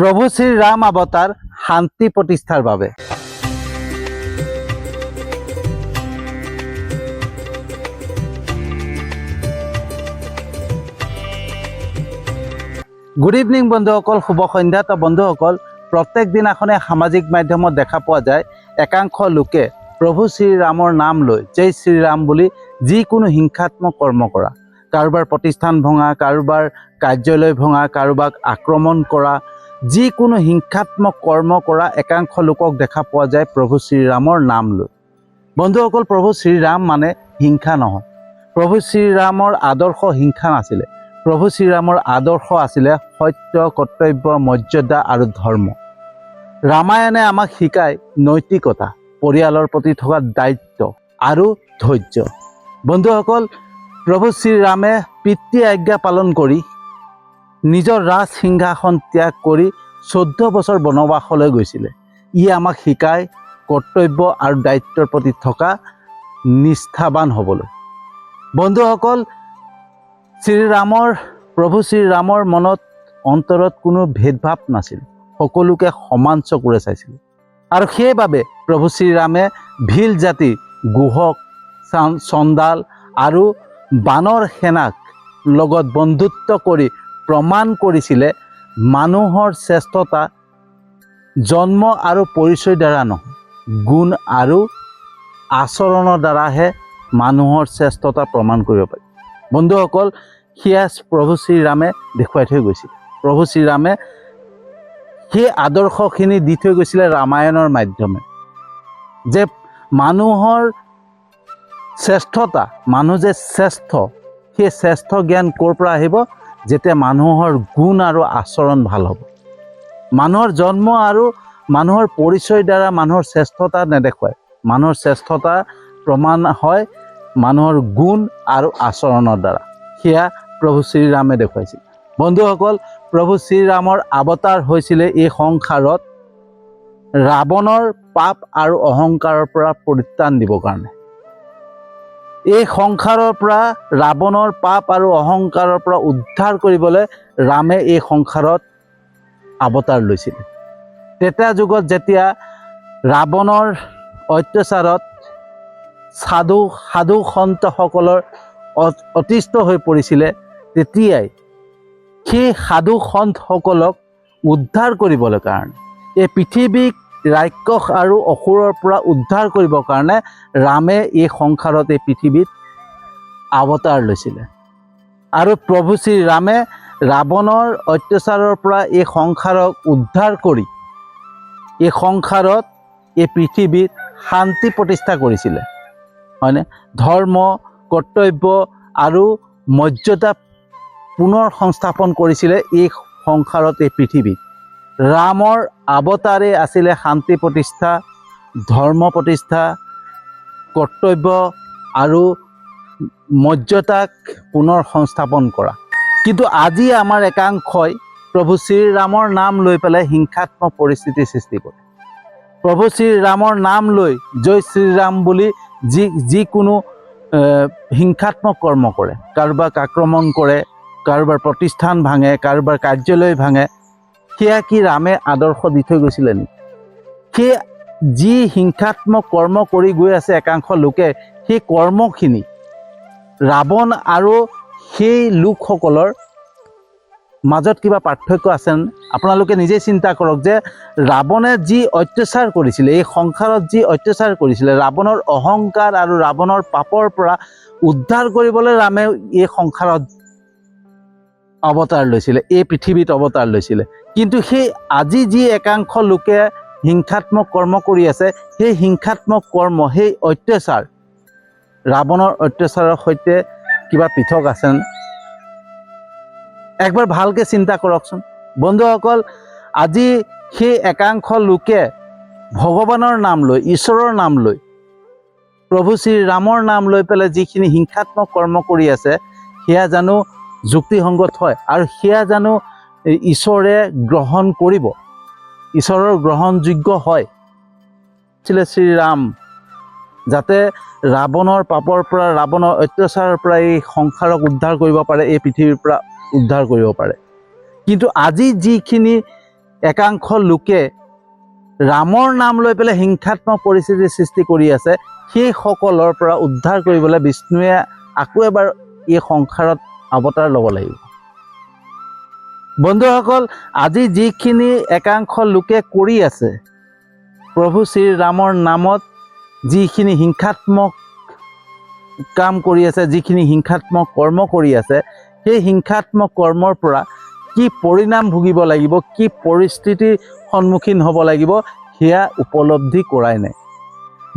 প্ৰভু শ্ৰীৰাম অৱতাৰ শান্তি প্ৰতিষ্ঠাৰ বাবে। গুড ইভিনিং বন্ধুসকল, শুভ সন্ধ্যা। তো বন্ধুসকল, প্ৰত্যেক দিনাখনে সামাজিক মাধ্যমত দেখা পোৱা যায় একাংশ লোকে প্ৰভু শ্ৰীৰামৰ নাম লৈ জয় শ্ৰীৰাম বুলি যিকোনো হিংসাত্মক কৰ্ম কৰা, কাৰোবাৰ প্ৰতিষ্ঠান ভঙা, কাৰোবাৰ কাৰ্যালয় ভঙা, কাৰোবাক আক্ৰমণ কৰা, যিকোনো হিংসাত্মক কৰ্ম কৰা একাংশ লোকক দেখা পোৱা যায় প্ৰভু শ্ৰীৰামৰ নাম লৈ। বন্ধুসকল, প্ৰভু শ্ৰীৰাম মানে হিংসা নহয়। প্ৰভু শ্ৰীৰামৰ আদৰ্শ হিংসা নাছিলে। প্ৰভু শ্ৰীৰামৰ আদৰ্শ আছিলে সত্য, কৰ্তব্য, মৰ্যাদা আৰু ধৰ্ম। ৰামায়ণে আমাক শিকায় নৈতিকতা, পৰিয়ালৰ প্ৰতি থকা দায়িত্ব আৰু ধৈৰ্য। বন্ধুসকল, প্ৰভু শ্ৰীৰামে পিতৃ আজ্ঞা পালন কৰি নিজৰ ৰাজ সিংহাসন ত্যাগ কৰি 14 বছৰ বনবাসলৈ গৈছিলে। ই আমাক শিকায় কৰ্তব্য আৰু দায়িত্বৰ প্ৰতি থকা নিষ্ঠাবান হ'বলৈ। বন্ধুসকল, প্ৰভু শ্ৰীৰামৰ মনত অন্তৰত কোনো ভেদভাৱ নাছিল। সকলোকে সমান চকুৰে চাইছিল। আৰু সেইবাবে প্ৰভু শ্ৰীৰামে ভিল জাতি, গুহক, চণ্ডাল আৰু বানৰ সেনাক লগত বন্ধুত্ব কৰি প্ৰমাণ কৰিছিলে মানুহৰ শ্ৰেষ্ঠতা জন্ম আৰু পৰিচয় দ্বাৰা নহয়, গুণ আৰু আচৰণৰ দ্বাৰাহে মানুহৰ শ্ৰেষ্ঠতা প্ৰমাণ কৰিব পাৰি। বন্ধুসকল, সেয়া প্ৰভু শ্ৰীৰামে দেখুৱাই থৈ গৈছিল। প্ৰভু শ্ৰীৰামে সেই আদৰ্শখিনি দি থৈ গৈছিলে ৰামায়ণৰ মাধ্যমে, যে মানুহৰ শ্ৰেষ্ঠতা, মানুহ যে শ্ৰেষ্ঠ, সেই শ্ৰেষ্ঠ জ্ঞান ক'ৰ পৰা আহিব? যেতিয়া মানুহৰ গুণ আৰু আচৰণ ভাল হ'ব। মানুহৰ জন্ম আৰু মানুহৰ পৰিচয়ৰ দ্বাৰা মানুহৰ শ্ৰেষ্ঠতা নেদেখুৱায়। মানুহৰ শ্ৰেষ্ঠতা প্ৰমাণ হয় মানুহৰ গুণ আৰু আচৰণৰ দ্বাৰা। সেয়া প্ৰভু শ্ৰীৰামে দেখুৱাইছিল। বন্ধুসকল, প্ৰভু শ্ৰীৰামৰ অৱতাৰ হৈছিলে এই সংসাৰত ৰাৱণৰ পাপ আৰু অহংকাৰৰ পৰা পৰিত্ৰাণ দিবৰ কাৰণে। এই সংসাৰৰ পৰা ৰাৱণৰ পাপ আৰু অহংকাৰৰ পৰা উদ্ধাৰ কৰিবলৈ ৰামে এই সংসাৰত অৱতাৰ লৈছিলে। তেতিয়াৰ যুগত যেতিয়া ৰাৱণৰ অত্যাচাৰত সাধু সন্তসকলৰ অতিষ্ঠ হৈ পৰিছিলে, তেতিয়াই সেই সাধু সন্তসকলক উদ্ধাৰ কৰিবলৈ কাৰণে, এই পৃথিৱীক ৰাক্ষস আৰু অসুৰৰ পৰা উদ্ধাৰ কৰিবৰ কাৰণে ৰামে এই সংসাৰত, এই পৃথিৱীত অৱতাৰ লৈছিলে। আৰু প্ৰভু শ্ৰীৰামে ৰাৱণৰ অত্যাচাৰৰ পৰা এই সংসাৰক উদ্ধাৰ কৰি এই সংসাৰত, এই পৃথিৱীত শান্তি প্ৰতিষ্ঠা কৰিছিলে, হয়নে? ধৰ্ম, কৰ্তব্য আৰু মৰ্যাদা পুনৰ সংস্থাপন কৰিছিলে এই সংসাৰত, এই পৃথিৱীত। ৰামৰ অৱতাৰে আছিলে শান্তি প্ৰতিষ্ঠা, ধৰ্ম প্ৰতিষ্ঠা, কৰ্তব্য আৰু মৰ্যাদাক পুনৰ সংস্থাপন কৰা। কিন্তু আজি আমাৰ একাংশই প্ৰভু শ্ৰীৰামৰ নাম লৈ পেলাই হিংসাত্মক পৰিস্থিতিৰ সৃষ্টি কৰে। প্ৰভু শ্ৰীৰামৰ নাম লৈ জয় শ্ৰীৰাম বুলি যিকোনো হিংসাত্মক কৰ্ম কৰে, কাৰোবাক আক্ৰমণ কৰে, কাৰোবাৰ প্ৰতিষ্ঠান ভাঙে, কাৰোবাৰ কাৰ্যালয় ভাঙে। সেয়া কি ৰামে আদৰ্শ দি থৈ গৈছিলে নেকি? সেই যি হিংসাত্মক কৰ্ম কৰি গৈ আছে একাংশ লোকে, সেই কৰ্মখিনি ৰাৱণ আৰু সেই লোকসকলৰ মাজত কিবা পাৰ্থক্য আছেনে? আপোনালোকে নিজেই চিন্তা কৰক যে ৰাৱণে যি অত্যাচাৰ কৰিছিলে, এই সংসাৰত যি অত্যাচাৰ কৰিছিলে, ৰাৱণৰ অহংকাৰ আৰু ৰাৱণৰ পাপৰ পৰা উদ্ধাৰ কৰিবলৈ ৰামে এই সংসাৰত অৱতাৰ লৈছিলে, এই পৃথিৱীত অৱতাৰ লৈছিলে। কিন্তু সেই আজি যি একাংশ লোকে হিংসাত্মক কৰ্ম কৰি আছে, সেই হিংসাত্মক কৰ্ম, সেই অত্যাচাৰ, ৰাৱণৰ অত্যাচাৰৰ সৈতে কিবা পৃথক আছেনে? একবাৰ ভালকৈ চিন্তা কৰকচোন বন্ধুসকল। আজি সেই একাংশ লোকে ভগৱানৰ নাম লৈ, ঈশ্বৰৰ নাম লৈ, প্ৰভু শ্ৰীৰামৰ নাম লৈ পেলাই যিখিনি হিংসাত্মক কৰ্ম কৰি আছে, সেয়া জানো যুক্তিসংগত হয়? আৰু সেয়া জানো ঈশ্বৰে গ্ৰহণ কৰিব, ঈশ্বৰৰ গ্ৰহণযোগ্য হয়? শ্ৰীৰাম যাতে ৰাৱণৰ পাপৰ পৰা, ৰাৱণৰ অত্যাচাৰৰ পৰা এই সংসাৰক উদ্ধাৰ কৰিব পাৰে, এই পৃথিৱীৰ পৰা উদ্ধাৰ কৰিব পাৰে। কিন্তু আজি যিখিনি একাংশ লোকে ৰামৰ নাম লৈ পেলাই হিংসাত্মক পৰিস্থিতিৰ সৃষ্টি কৰি আছে, সেইসকলৰ পৰা উদ্ধাৰ কৰিবলৈ বিষ্ণুৱে আকৌ এবাৰ এই সংসাৰত অৱতাৰ ল'ব লাগিব। বন্ধুসকল, আজি যিখিনি একাংশ লোকে কৰি আছে প্ৰভু শ্ৰীৰামৰ নামত, যিখিনি হিংসাত্মক কাম কৰি আছে, যিখিনি হিংসাত্মক কৰ্ম কৰি আছে, সেই হিংসাত্মক কৰ্মৰ পৰা কি পৰিণাম ভুগিব লাগিব, কি পৰিস্থিতিৰ সন্মুখীন হ'ব লাগিব, সেয়া উপলব্ধি কৰাই নাই।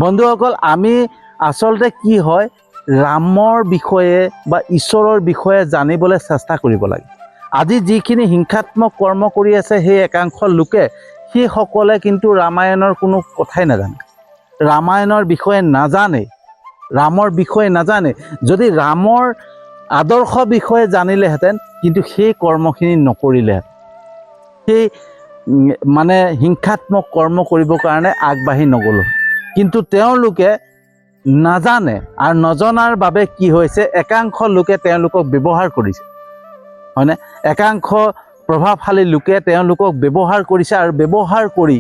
বন্ধুসকল, আমি আচলতে কি হয়, ৰামৰ বিষয়ে বা ঈশ্বৰৰ বিষয়ে জানিবলৈ চেষ্টা কৰিব লাগে। আজি যিখিনি হিংসাত্মক কৰ্ম কৰি আছে সেই একাংশ লোকে, সেইসকলে কিন্তু ৰামায়ণৰ কোনো কথাই নাজানে, ৰামায়ণৰ বিষয়ে নাজানে, ৰামৰ বিষয়ে নাজানে। যদি ৰামৰ আদৰ্শ বিষয়ে জানিলেহেঁতেন কিন্তু সেই কৰ্মখিনি নকৰিলেহেঁতেন, সেই মানে হিংসাত্মক কৰ্ম কৰিবৰ কাৰণে আগবাঢ়ি নগ'লো। কিন্তু তেওঁলোকে নাজানে, আৰু নজনাৰ বাবে কি হৈছে, একাংশ লোকে তেওঁলোকক ব্যৱহাৰ কৰিছে, হয়নে? একাংশ প্ৰভাৱশালী লোকে তেওঁলোকক ব্যৱহাৰ কৰিছে, আৰু ব্যৱহাৰ কৰি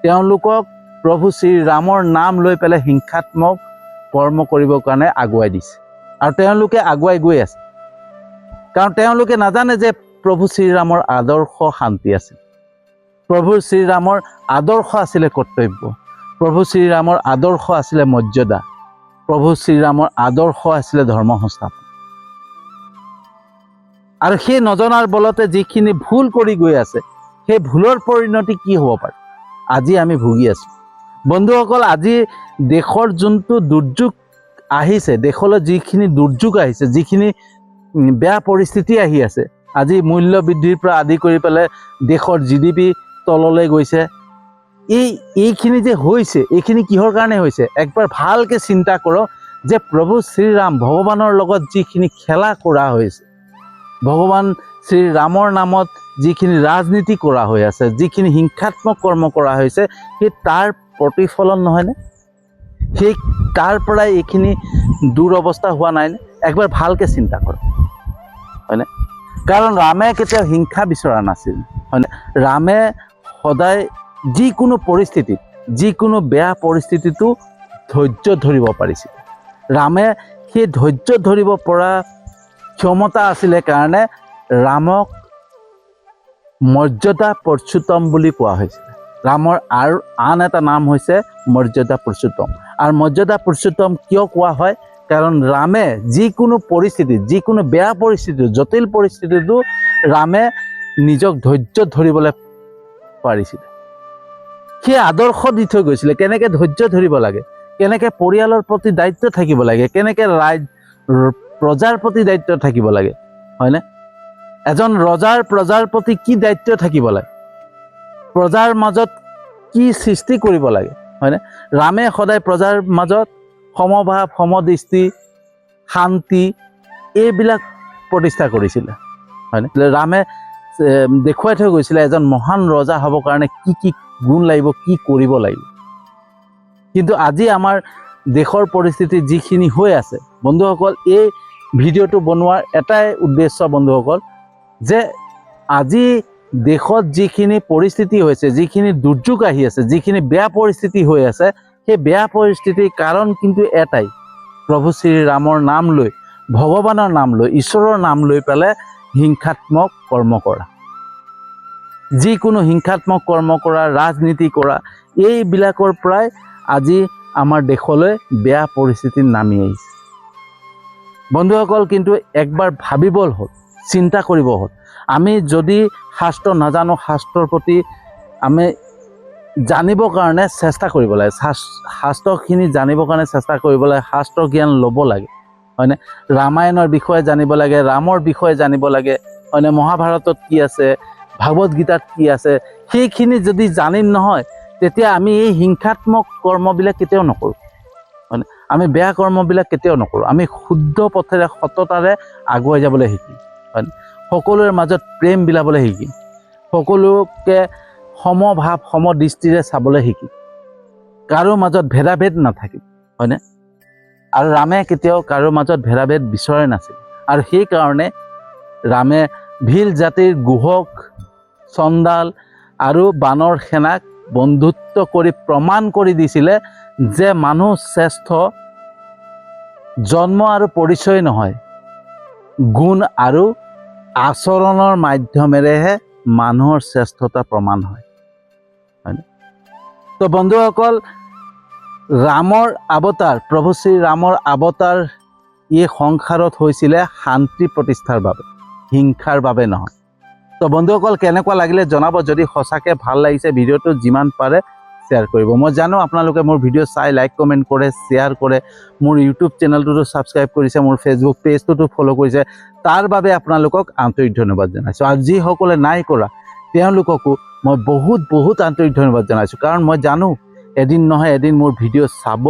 তেওঁলোকক প্ৰভু শ্ৰীৰামৰ নাম লৈ পেলাই হিংসাত্মক কৰ্ম কৰিবৰ কাৰণে আগুৱাই দিছে, আৰু তেওঁলোকে আগুৱাই গৈ আছে। কাৰণ তেওঁলোকে নাজানে যে প্ৰভু শ্ৰীৰামৰ আদৰ্শ শান্তি আছিল, প্ৰভু শ্ৰীৰামৰ আদৰ্শ আছিলে কৰ্তব্য, প্ৰভু শ্ৰীৰামৰ আদৰ্শ আছিলে মৰ্যাদা, প্ৰভু শ্ৰীৰামৰ আদৰ্শ আছিলে ধৰ্ম সংস্থাপন। আৰু সেই নজনাৰ বলতে যিখিনি ভুল কৰি গৈ আছে, সেই ভুলৰ পৰিণতি কি হ'ব পাৰে, আজি আমি ভুগি আছোঁ। বন্ধুসকল, আজি দেশৰ যোনটো দুৰ্যোগ আহিছে, দেশলৈ যিখিনি দুৰ্যোগ আহিছে, যিখিনি বেয়া পৰিস্থিতি আহি আছে, আজি মূল্য বৃদ্ধিৰ পৰা আদি কৰি পেলাই দেশৰ GDP তললৈ গৈছে, এইখিনি যে হৈছে, এইখিনি কিহৰ কাৰণে হৈছে? একবাৰ ভালকৈ চিন্তা কৰক যে প্ৰভু শ্ৰীৰাম ভগৱানৰ লগত যিখিনি খেলা কৰা হৈছে, ভগৱান শ্ৰীৰামৰ নামত যিখিনি ৰাজনীতি কৰা হৈ আছে, যিখিনি হিংসাত্মক কৰ্ম কৰা হৈছে, সেই তাৰ প্ৰতিফলন নহয়নে? সেই তাৰ পৰাই এইখিনি দুৰৱস্থা হোৱা নাইনে? একবাৰ ভালকৈ চিন্তা কৰক, হয়নে? কাৰণ ৰামে কেতিয়াও হিংসা বিচৰা নাছিল, হয়নে? ৰামে সদায় যিকোনো পৰিস্থিতিত, যিকোনো বেয়া পৰিস্থিতিটো ধৈৰ্য ধৰিব পাৰিছিল। ৰামে সেই ধৈৰ্য ধৰিব পৰা ক্ষমতা আছিলে কাৰণে ৰামক মৰ্যাদা পুৰুষোত্তম বুলি কোৱা হৈছিল। ৰামৰ আৰু আন এটা নাম হৈছে মৰ্যাদা পুৰুষোত্তম। আৰু মৰ্যাদা পুৰুষোত্তম কিয় কোৱা হয়? কাৰণ ৰামে যিকোনো পৰিস্থিতিত, যিকোনো বেয়া পৰিস্থিতিত, জটিল পৰিস্থিতিতো ৰামে নিজক ধৈৰ্য ধৰিবলৈ পাৰিছিলে। সেই আদৰ্শ দি থৈ গৈছিলে, কেনেকৈ ধৈৰ্য ধৰিব লাগে, কেনেকৈ পৰিয়ালৰ প্ৰতি দায়িত্ব থাকিব লাগে, কেনেকৈ প্ৰজাৰ প্ৰতি দায়িত্ব থাকিব লাগে, হয়নে? এজন ৰজাৰ প্ৰজাৰ প্ৰতি কি দায়িত্ব থাকিব লাগে, প্ৰজাৰ মাজত কি সৃষ্টি কৰিব লাগে, হয়নে? ৰামে সদায় প্ৰজাৰ মাজত সমভাৱ, সমদৃষ্টি, শান্তি এইবিলাক প্ৰতিষ্ঠা কৰিছিলে, হয়নে? ৰামে দেখুৱাই থৈ গৈছিলে এজন মহান ৰজা হ'বৰ কাৰণে কি কি গুণ লাগিব, কি কৰিব লাগিব। কিন্তু আজি আমাৰ দেশৰ পৰিস্থিতি যিখিনি হৈ আছে, বন্ধুসকল, এই ভিডিঅ'টো বনোৱাৰ এটাই উদ্দেশ্য বন্ধুসকল, যে আজি দেশত যিখিনি পৰিস্থিতি হৈছে, যিখিনি দুৰ্যোগ আহি আছে, যিখিনি বেয়া পৰিস্থিতি হৈ আছে, সেই বেয়া পৰিস্থিতিৰ কাৰণ কিন্তু এটাই, প্ৰভু শ্ৰীৰামৰ নাম লৈ, ভগৱানৰ নাম লৈ, ঈশ্বৰৰ নাম লৈ পেলাই হিংসাত্মক কৰ্ম কৰা, যিকোনো হিংসাত্মক কৰ্ম কৰা, ৰাজনীতি কৰা, এইবিলাকৰ পৰাই আজি আমাৰ দেশলৈ বেয়া পৰিস্থিতি নামি আহিছে। বন্ধুসকল, কিন্তু একবাৰ ভাবিবলৈ হ'ল, চিন্তা কৰিব হ'ল। আমি যদি শাস্ত্ৰ নাজানো, শাস্ত্ৰৰ প্ৰতি আমি জানিবৰ কাৰণে চেষ্টা কৰিব লাগে, শাস্ত্ৰখিনি জানিবৰ কাৰণে চেষ্টা কৰিব লাগে, শাস্ত্ৰ জ্ঞান ল'ব লাগে, হয়নে? ৰামায়ণৰ বিষয়ে জানিব লাগে, ৰামৰ বিষয়ে জানিব লাগে, হয়নে? মহাভাৰতত কি আছে, ভাগৱত গীতাত কি আছে, সেইখিনি যদি জানিম নহয়, তেতিয়া আমি এই হিংসাত্মক কৰ্মবিলাক কেতিয়াও নকৰোঁ, হয়নে? আমি বেয়া কৰ্মবিলাক কেতিয়াও নকৰোঁ। আমি শুদ্ধ পথেৰে, সততাৰে আগুৱাই যাবলৈ শিকিম, হয়নে? সকলোৰে মাজত প্ৰেম বিলাবলৈ শিকিম, সকলোকে সমভাৱ, সমদৃষ্টিৰে চাবলৈ শিকিম, কাৰো মাজত ভেদাভেদ নাথাকিম, হয়নে? আৰু ৰামে কেতিয়াও কাৰো মাজত ভেদাভেদ বিচৰা নাছিল। আৰু সেইকাৰণে ৰামে ভিল জাতিৰ গুহক, চণ্ডাল, আৰু বানৰ সেনাক বন্ধুত্ব কৰি প্ৰমাণ কৰি দিছিলে যে মানুহ শ্ৰেষ্ঠ জন্ম আৰু পৰিচয় নহয়, গুণ আৰু আচৰণৰ মাধ্যমেৰেহে মানুহৰ শ্ৰেষ্ঠতা প্ৰমাণ হয়। তো বন্ধুসকল, ৰামৰ অৱতাৰ, প্ৰভু শ্ৰী ৰামৰ অৱতাৰ এই সংসাৰত হৈছিলে শান্তি প্ৰতিষ্ঠাৰ বাবে, হিংসাৰ বাবে নহয়। তো বন্ধুসকল, কেনেকুৱা লাগিলে জনাব। যদি সঁচাকৈ ভাল লাগিছে ভিডিঅ'টো যিমান পাৰে শ্বেয়াৰ কৰিব। মই জানো আপোনালোকে মোৰ ভিডিঅ' চাই লাইক কমেণ্ট কৰে, শ্বেয়াৰ কৰে, মোৰ ইউটিউব চেনেলটোতো ছাবস্ক্ৰাইব কৰিছে, মোৰ ফেচবুক পেজটোতো ফ'ল' কৰিছে, তাৰ বাবে আপোনালোকক আন্তৰিক ধন্যবাদ জনাইছোঁ। আৰু যিসকলে নাই কৰা তেওঁলোককো মই বহুত বহুত আন্তৰিক ধন্যবাদ জনাইছোঁ। কাৰণ মই জানো এদিন নহয় এদিন মোৰ ভিডিঅ' চাব,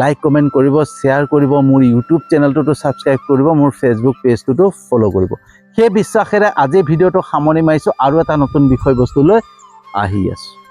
লাইক কমেণ্ট কৰিব, শ্বেয়াৰ কৰিব, মোৰ ইউটিউব চেনেলটোতো ছাবস্ক্ৰাইব কৰিব, মোৰ ফেচবুক পেজটোতো ফ'ল' কৰিব। সেই বিশ্বাসেৰে আজি ভিডিঅ'টো সামৰণি মাৰিছোঁ। আৰু এটা নতুন বিষয়বস্তু লৈ আহি আছোঁ।